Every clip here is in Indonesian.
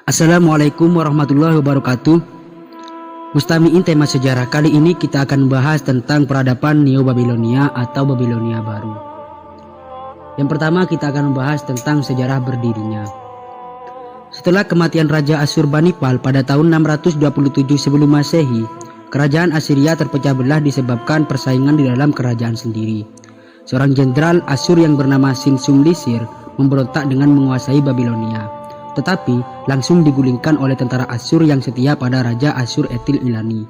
Assalamualaikum warahmatullahi wabarakatuh. Mustami'in tema sejarah kali ini kita akan membahas tentang peradaban Neo Babilonia atau Babilonia baru. Yang pertama kita akan membahas tentang sejarah berdirinya. Setelah kematian Raja Asyurbanipal pada tahun 627 sebelum Masehi, kerajaan Assyria terpecah belah disebabkan persaingan di dalam kerajaan sendiri. Seorang jenderal Asyur yang bernama Sinsumlisir memberontak dengan menguasai Babilonia, tetapi langsung digulingkan oleh tentara Asyur yang setia pada Raja Asyur Etil Ilani,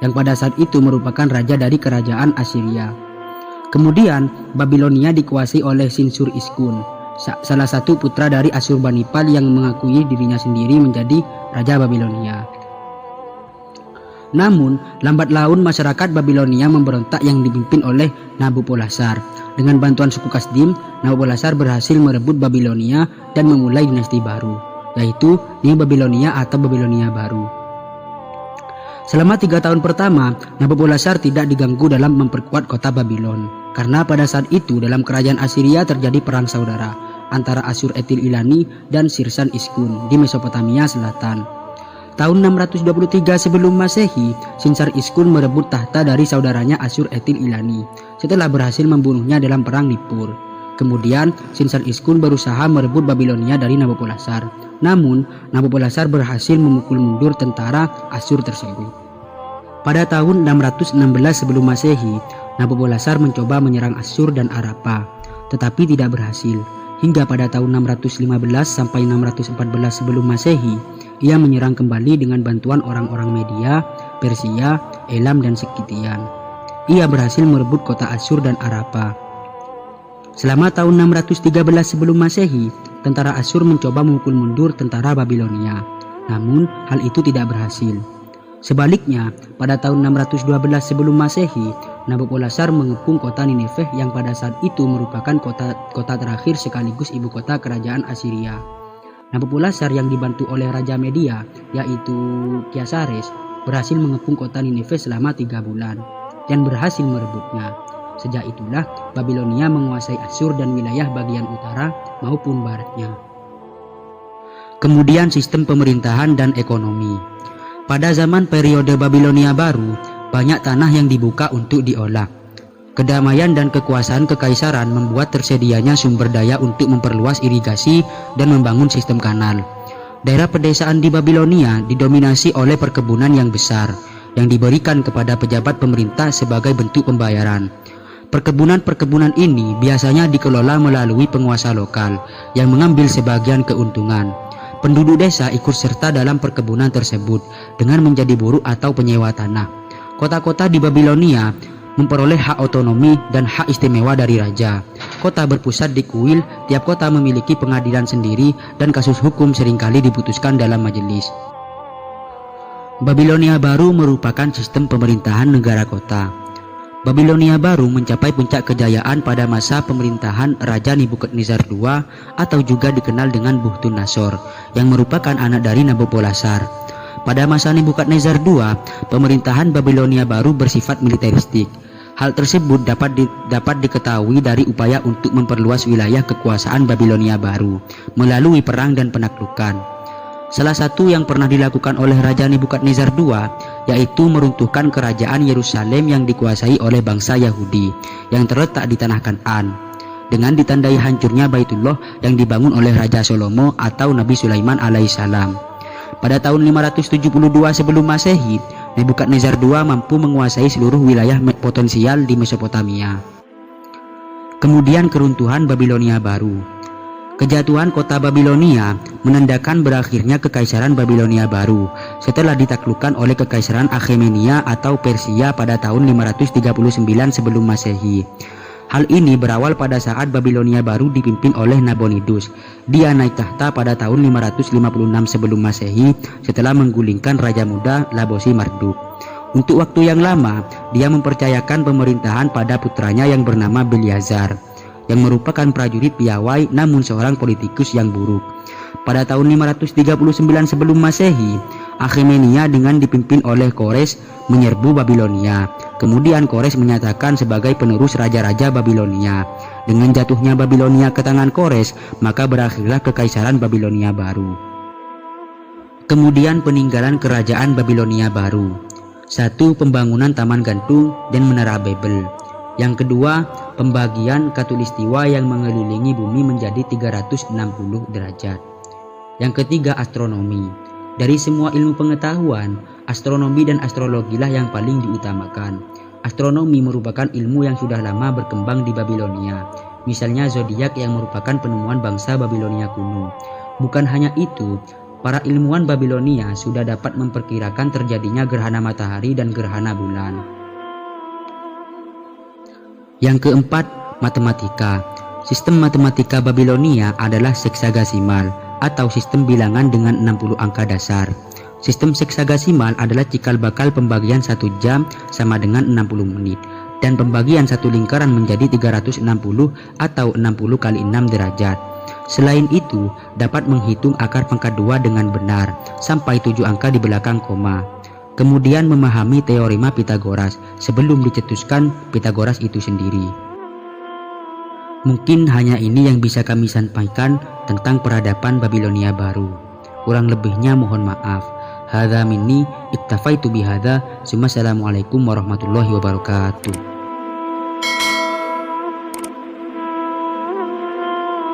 yang pada saat itu merupakan raja dari kerajaan Assyria. Kemudian Babilonia dikuasai oleh Sinsur Iskun, salah satu putra dari Asyurbanipal yang mengakui dirinya sendiri menjadi Raja Babilonia. Namun lambat laun masyarakat Babilonia memberontak yang dipimpin oleh Nabopolassar. Dengan bantuan suku Kasdim, Nabopolassar berhasil merebut Babilonia dan memulai dinasti baru, yaitu Neo Babilonia atau Babilonia baru. Selama 3 tahun pertama, Nabopolassar tidak diganggu dalam memperkuat kota Babilon, karena pada saat itu dalam kerajaan Assyria terjadi perang saudara antara Asyur Etil Ilani dan Sirsan Iskun di Mesopotamia Selatan. Tahun 623 sebelum Masehi, Sinsar Iskun merebut tahta dari saudaranya Asyur Etil Ilani setelah berhasil membunuhnya dalam perang Nippur. Kemudian Sinsar Iskun berusaha merebut Babilonia dari Nabopolassar. Namun Nabopolassar berhasil memukul mundur tentara Asyur tersebut. Pada tahun 616 sebelum Masehi, Nabopolassar mencoba menyerang Asyur dan Arapa, tetapi tidak berhasil. Hingga pada tahun 615 sampai 614 sebelum Masehi, ia menyerang kembali dengan bantuan orang-orang Media, Persia, Elam dan Sekitian. Ia berhasil merebut kota Asyur dan Arapa. Selama tahun 613 sebelum Masehi, tentara Asyur mencoba memukul mundur tentara Babilonia. Namun hal itu tidak berhasil. Sebaliknya, pada tahun 612 sebelum Masehi, Nabopolassar mengepung kota Nineveh yang pada saat itu merupakan kota terakhir sekaligus ibu kota kerajaan Assyria. Nabopolassar yang dibantu oleh Raja Media, yaitu Kiasares, berhasil mengepung kota Nineveh selama 3 bulan dan berhasil merebutnya. Sejak itulah Babilonia menguasai Asyur dan wilayah bagian utara maupun baratnya. Kemudian sistem pemerintahan dan ekonomi. Pada zaman periode Babilonia baru, banyak tanah yang dibuka untuk diolah. Kedamaian dan kekuasaan kekaisaran membuat tersedianya sumber daya untuk memperluas irigasi dan membangun sistem kanal. Daerah pedesaan di Babilonia didominasi oleh perkebunan yang besar yang diberikan kepada pejabat pemerintah sebagai bentuk pembayaran. Perkebunan-perkebunan ini biasanya dikelola melalui penguasa lokal yang mengambil sebagian keuntungan. Penduduk desa ikut serta dalam perkebunan tersebut dengan menjadi buruh atau penyewa tanah. Kota-kota di Babilonia memperoleh hak otonomi dan hak istimewa dari raja. Kota berpusat di kuil, tiap kota memiliki pengadilan sendiri dan kasus hukum seringkali diputuskan dalam majelis. Babilonia baru merupakan sistem pemerintahan negara kota. Babilonia baru mencapai puncak kejayaan pada masa pemerintahan Raja Nebukadnezar II atau juga dikenal dengan Bukhtunasor yang merupakan anak dari Nabopolassar. Pada masa Nebukadnezar II, pemerintahan Babilonia baru bersifat militeristik. Hal tersebut dapat diketahui dari upaya untuk memperluas wilayah kekuasaan Babilonia baru melalui perang dan penaklukan. Salah satu yang pernah dilakukan oleh Raja Nebukadnezar II yaitu meruntuhkan kerajaan Yerusalem yang dikuasai oleh bangsa Yahudi yang terletak di tanah Kan'an, dengan ditandai hancurnya Baitullah yang dibangun oleh Raja Salomo atau Nabi Sulaiman alaihissalam. Pada tahun 572 sebelum Masehi, Nebukadnezar II mampu menguasai seluruh wilayah potensial di Mesopotamia. Kemudian keruntuhan Babilonia baru. Kejatuhan kota Babilonia menandakan berakhirnya kekaisaran Babilonia baru setelah ditaklukkan oleh kekaisaran Akhemenia atau Persia pada tahun 539 sebelum Masehi. Hal ini berawal pada saat Babilonia baru dipimpin oleh Nabonidus. Dia naik tahta pada tahun 556 sebelum Masehi setelah menggulingkan raja muda Labosi Marduk. Untuk waktu yang lama, dia mempercayakan pemerintahan pada putranya yang bernama Belshazzar, yang merupakan prajurit piawai namun seorang politikus yang buruk. Pada tahun 539 sebelum Masehi, Akhemenia dengan dipimpin oleh Kores menyerbu Babilonia. Kemudian Kores menyatakan sebagai penerus raja-raja Babilonia. Dengan jatuhnya Babilonia ke tangan Kores, maka berakhirlah kekaisaran Babilonia baru. Kemudian peninggalan kerajaan Babilonia baru. 1. Pembangunan taman gantung dan menara Babel. Yang kedua, pembagian khatulistiwa yang mengelilingi bumi menjadi 360 derajat. Yang ketiga, astronomi. Dari semua ilmu pengetahuan, astronomi dan astrologilah yang paling diutamakan. Astronomi merupakan ilmu yang sudah lama berkembang di Babilonia. Misalnya zodiak yang merupakan penemuan bangsa Babilonia kuno. Bukan hanya itu, para ilmuwan Babilonia sudah dapat memperkirakan terjadinya gerhana matahari dan gerhana bulan. Yang keempat, matematika. Sistem matematika Babilonia adalah seksagesimal atau sistem bilangan dengan 60 angka dasar. Sistem seksagesimal adalah cikal bakal pembagian 1 jam sama dengan 60 menit dan pembagian satu lingkaran menjadi 360 atau 60 kali 6 derajat. Selain itu, dapat menghitung akar pangkat 2 dengan benar sampai 7 angka di belakang koma. Kemudian memahami teorema Pitagoras sebelum dicetuskan Pitagoras itu sendiri. Mungkin hanya ini yang bisa kami sampaikan tentang peradaban Babilonia baru. Kurang lebihnya mohon maaf. Hadza minni iktafaitu bihadza. Assalamualaikum warahmatullahi wabarakatuh.